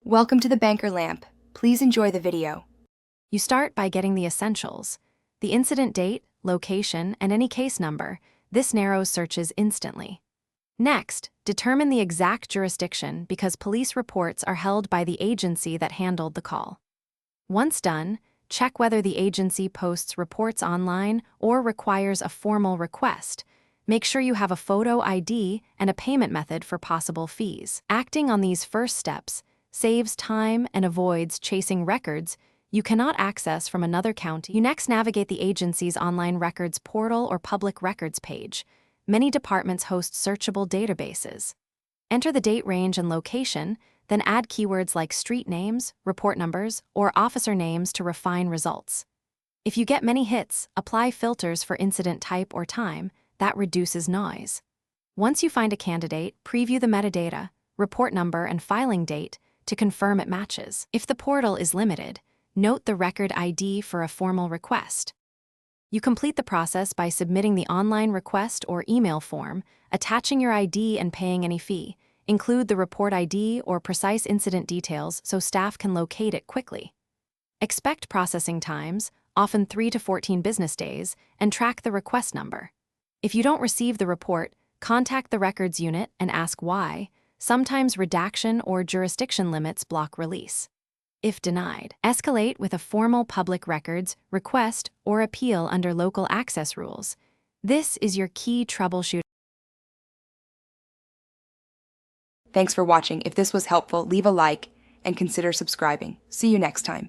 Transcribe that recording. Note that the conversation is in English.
Welcome to the Banker Lamp. Please enjoy the video. You start by getting the essentials: the incident date, location, and any case number. This narrows searches instantly. Next, determine the exact jurisdiction because police reports are held by the agency that handled the call. Once done, check whether the agency posts reports online or requires a formal request. Make sure you have a photo ID and a payment method for possible fees. Acting on these first steps saves time and avoids chasing records you cannot access from another county. You next navigate the agency's online records portal or public records page. Many departments host searchable databases. Enter the date range and location, then add keywords like street names, report numbers, or officer names to refine results. If you get many hits, apply filters for incident type or time. That reduces noise. Once you find a candidate, preview the metadata, report number, and filing date to confirm it matches. If the portal is limited, note the record ID for a formal request. You complete the process by submitting the online request or email form, attaching your ID and paying any fee. Include the report ID or precise incident details so staff can locate it quickly. Expect processing times, often 3 to 14 business days, and track the request number. If you don't receive the report, contact the records unit and ask why. Sometimes redaction or jurisdiction limits block release. If denied, escalate with a formal public records request or appeal under local access rules. This is your key troubleshooting. Thanks for watching. If this was helpful, leave a like and consider subscribing. See you next time.